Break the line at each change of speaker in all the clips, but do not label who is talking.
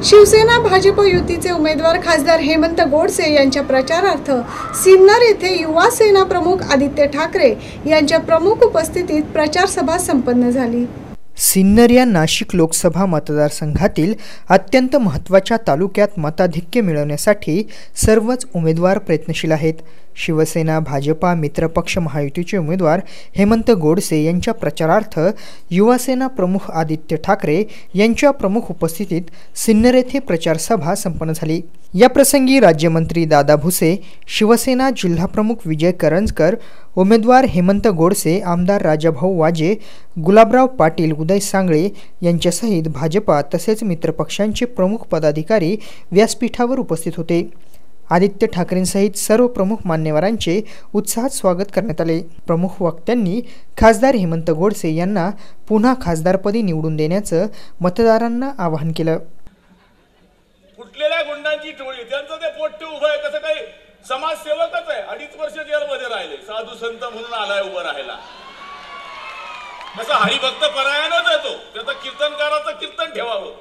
शिवसेना भाजप युतीचे उमेदवार खासदार हेमंत गोडसे यांच्या प्रचारार्थ सिन्नर येथे युवा सेना प्रमुख आदित्य ठाकरे यांच्या प्रमुख उपस्थितीत प्रचार सभा संपन्न झाली।
सिन्नर या नाशिक लोकसभा मतदारसंघातील अत्यंत महत्त्वाच्या तालुक्यात मताधिक्य मिळवण्यासाठी सर्वच उमेदवार प्रयत्नशील आहेत। शिवसेना भाजपा मित्रपक्ष महायुतीचे उमेदवार हेमंत गोडसे यांच्या प्रचारार्थ युवासेना प्रमुख आदित्य ठाकरे यांच्या प्रमुख उपस्थितीत सिन्नर येथे प्रचार सभा संपन्न झाली। या प्रसंगी राज्यमंत्री दादा भुसे, शिवसेना जिल्हाप्रमुख विजय करंजकर, उमेदवार हेमंत गोडसे, आमदार राजाभाऊ वाजे, गुलाबराव पाटील, उदय सांगळे यांच्यासहित भाजपा तसेच मित्रपक्षांचे प्रमुख पदाधिकारी व्यासपीठावर उपस्थित होते। आदित्य ठाकरेंसहित सर्व प्रमुख मान्यवरांचे उत्साहात स्वागत करण्यात आले। प्रमुख वक्त्यांनी खासदार हेमंत गोडसे यांना पुन्हा खासदारपदी निवडून देण्याचं मतदारांना आवाहन केलं।
कुठलेल्या गुंडांची टोळी, त्यांचं ते पोट्टे उभं आहे, कसं काही समाजसेवकच आहे, 2.5 वर्ष जेलमध्ये राहिले, साधू संत म्हणून आलाय उभं राहायला, कसं हरिभक्त परायणच आहे तो, त्याचं कीर्तनकाराचं कीर्तन ठेवावं।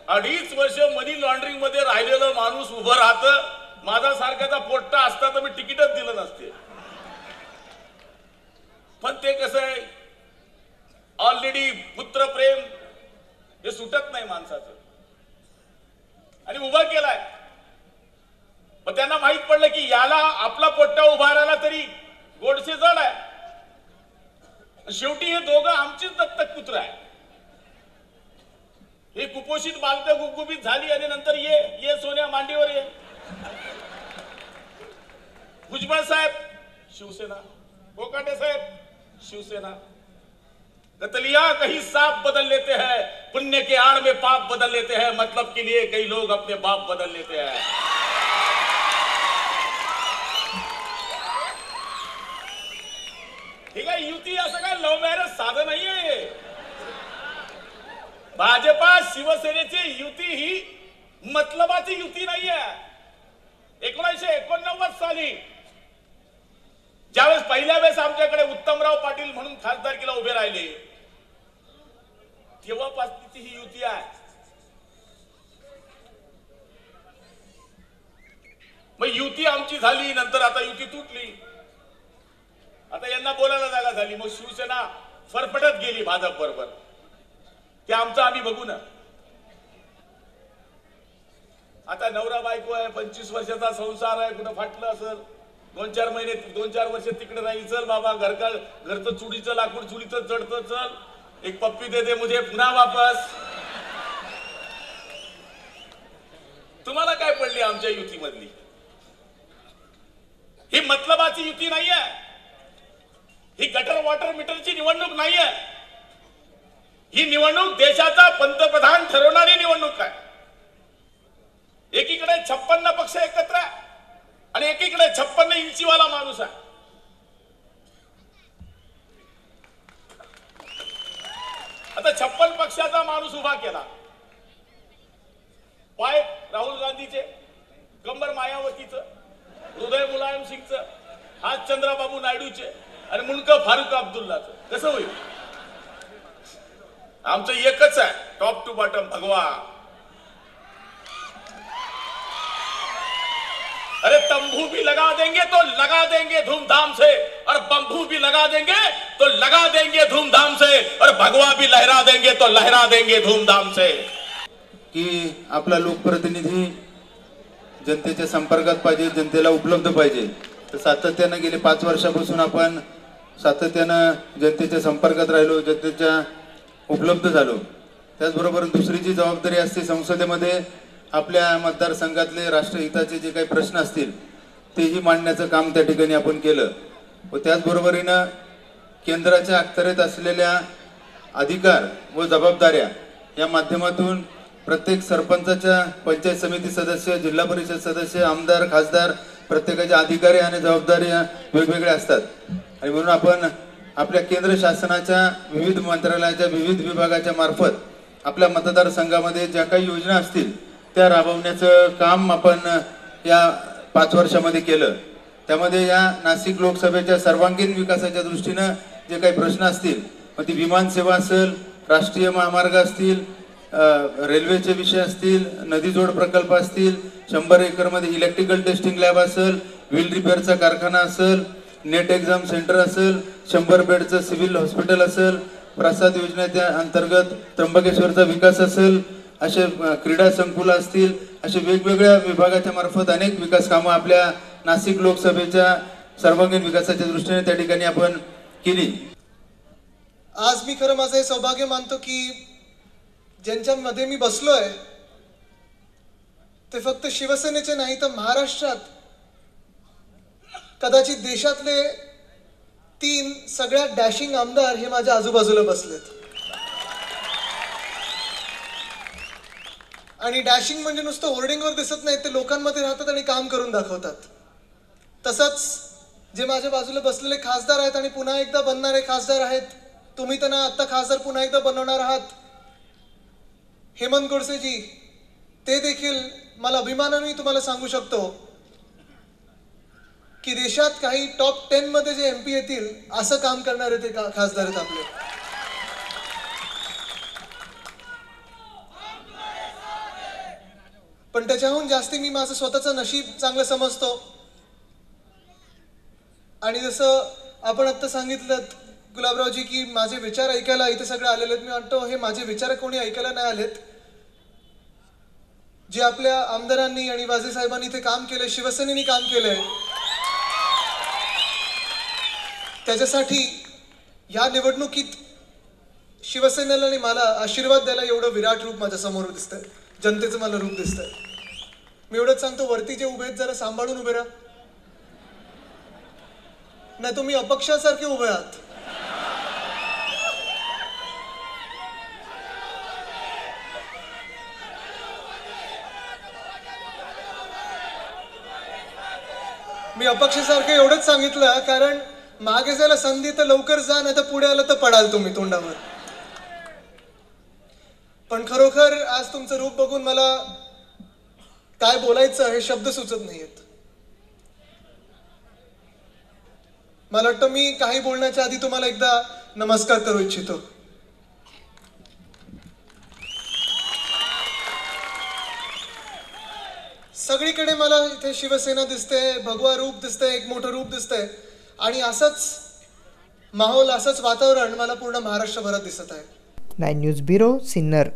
2.5 वर्ष मनी लॉन्ड्रिंग मध्ये राहिलेलं माणूस उभं राहतं, माझा सारख्याचा पोट्टा असता तर मी तिकीटच दिलं नसते। पण ते कसं आहे, ऑलरेडी पुत्र प्रेम हे सुटत नाही माणसाचं, आणि उभा केलाय। पण त्यांना माहित पडलं की याला आपला पोट्टा उभा राहिला तरी गोडसे जड आहे, शेवटी हे दोघं आमचीच दत्तक पुत्र आहे। हे कुपोषित बालक गुबगुबीत झाली आणि नंतर ये सोन्या मांडीवर ये। भुजबळ साहेब शिवसेना, कोकाटे साहेब शिवसेना, कतलिया कहीं सांप बदल लेते हैं, पुण्य के आड़ में पाप बदल लेते हैं, मतलब के लिए कई लोग अपने बाप बदल लेते हैं। ठीक है, युती असं काय लव्ह मॅरेज साधं नाहीये। भाजपा शिवसेनेची युती ही मतलबाची युती नाहीये। 1989 साली ज्यावेळेस पहिल्या वेळेस आमच्याकडे उत्तमराव पाटील म्हणून खासदारकीला उभे राहिले, तेव्हापासूनची ही युती आहे। मग युती आमची झाली, नंतर आता युती तुटली, आता यांना बोलायला जागा झाली, मग शिवसेना फरफटत गेली भाजप बरोबर। ते आमचं आम्ही बघू ना। आता नवरा बायको आहे, 25 वर्षाचा संसार आहे, कुठं फाटलं असेल, 2-4 महिने 2-4 वर्ष तिकडे राहील, चल बाबा घरचं चुडीचं लाकूड चुडीचं चढतं, चल एक पप्पी दे दे मुझे, पुन्हा वापस। तुम्हाला काय पडली आमच्या युतीमधली? ही मतलबाची युती नाहीये, ही गटर वॉटर मीटरची निवडणूक नाहीये, ही निवडणूक देशाचा पंतप्रधान ठरवणारी निवडणूक आहे। एकीकडे 56 पक्ष एकत्र आहे आणि एकीकडे 56 इंचीवाला माणूस आहे। आता 56 पक्षाचा माणूस उभा केला, पाय राहुल गांधीचे, कंबर मायावतीचं, हृदय मुलायम सिंगचं, हात चंद्रबाबू नायडूचे आणि मुंडकं फारुख अब्दुल्लाचं, कसं होईल? आमचं एकच आहे, टॉप टू बॉटम भगवा। अरे तंबू भी लगा देंगे तो लगा देंगे धूमधाम से, और बंबू भी लगा देंगे तो लगा देंगे धूमधाम से, और भगवा भी लहरा देंगे तो लहरा देंगे धूमधाम से।
की आपला लोकप्रतिनिधी जनतेच्या संपर्कात पाहिजे, जनतेला उपलब्ध पाहिजे। तर सातत्याने गेले 5 वर्षापासून आपण सातत्याने जनतेच्या संपर्कात राहिलो, जनतेच्या उपलब्ध झालो। त्याचबरोबर दुसरी जी जबाबदारी असते, संसदेमध्ये आपल्या मतदारसंघातले राष्ट्रहिताचे जे काही प्रश्न असतील तेही मांडण्याचं काम त्या ठिकाणी आपण केलं। व त्याचबरोबरीनं केंद्राच्या अखत्यारीत असलेल्या अधिकार व जबाबदाऱ्या या माध्यमातून प्रत्येक सरपंचाच्या, पंचायत समिती सदस्य, जिल्हा परिषद सदस्य, आमदार, खासदार प्रत्येकाच्या अधिकारी आणि जबाबदाऱ्या वेगवेगळ्या असतात, आणि म्हणून आपण आपल्या केंद्र शासनाच्या विविध मंत्रालयाच्या विविध विभागाच्या मार्फत आपल्या मतदारसंघामध्ये ज्या काही योजना असतील त्या राबवण्याचं काम आपण या 5 वर्षामध्ये केलं। त्यामध्ये या नाशिक लोकसभेच्या सर्वांगीण विकासाच्या दृष्टीने जे काही प्रश्न असतील, मग ती विमान सेवा असेल, राष्ट्रीय महामार्ग असतील, रेल्वेचे विषय असतील, नदीजोड प्रकल्प असतील, 100 एकरमध्ये इलेक्ट्रिकल टेस्टिंग लॅब असेल, व्हील रिपेअरचा कारखाना असेल, नेट एक्झाम सेंटर असेल, 100 बेडचं सिव्हिल हॉस्पिटल असेल, प्रसाद योजनेच्या अंतर्गत त्र्यंबकेश्वरचा विकास असेल, असे क्रीडा संकुल असतील, असे वेगवेगळ्या विभागाच्या मार्फत अनेक विकास कामं आपल्या नाशिक लोकसभेच्या सर्वांगीण विकासाच्या दृष्टीने त्या ठिकाणी आपण केली.
आज मी खरं माझं हे सौभाग्य मानतो की ज्यांच्यामध्ये मी बसलोय ते फक्त शिवसेनेचे नाही तर महाराष्ट्रात कदाचित देशातले 3 सगळ्यात डॅशिंग आमदार हे माझ्या आजूबाजूला बसलेत. आणि डॅशिंग म्हणजे नुसतं होर्डिंगवर दिसत नाही, ते लोकांमध्ये राहतात आणि काम करून दाखवतात. तसंच जे माझ्या बाजूला बसलेले खासदार आहेत आणि पुन्हा एकदा बनणारे खासदार आहेत, तुम्ही त्यांना आत्ता खासदार पुन्हा एकदा बनवणार आहात, हेमंत गोडसेजी, ते देखील मला अभिमानाने तुम्हाला सांगू शकतो की देशात काही टॉप 10 मध्ये जे MP येतील असं काम करणारे ते खासदार आहेत आपले. पण त्याच्याहून जास्ती मी माझं स्वतःचं नशीब चांगलं समजतो. आणि जसं आपण आत्ता सांगितलं गुलाबरावजी की माझे विचार ऐकायला इथे सगळे आलेले आहेत, मी वाटतो हे माझे विचार कोणी ऐकायला नाही आलेत. जे आपल्या आमदारांनी आणि वाजे साहेबांनी इथे काम केले, शिवसेनेनी काम केलंय, त्याच्यासाठी या निवडणुकीत शिवसेनेला आणि मला आशीर्वाद द्यायला एवढं विराट रूप माझ्या समोर दिसतंय, जनतेचं मला रूप दिसतंय. मी एवढंच सांगतो, वरती जे उभे आहेत जरा सांभाळून उभे राहा, नाही तुम्ही अपक्षासारखे उभे आहात. मी अपक्षासारखे एवढंच सांगितलं कारण मागे जायला संधी तर लवकर जा, नाही तर पुढे आलं तर पडाल तुम्ही तोंडावर. पण खरोखर आज तुमचं रूप बघून मला काय बोलायचं हे शब्द सुचत नाहीयेत. मला वाटतं मी काही बोलण्याच्या आधी तुम्हाला एकदा नमस्कार करू इच्छितो. सगळीकडे मला इथे शिवसेना दिसते, भगवा रूप दिसते, एक मोठं रूप दिसतंय आणि असंच माहोल, असंच वातावरण मला पूर्ण महाराष्ट्रभरात दिसत आहे.
9 न्यूज ब्युरो, सिन्नर.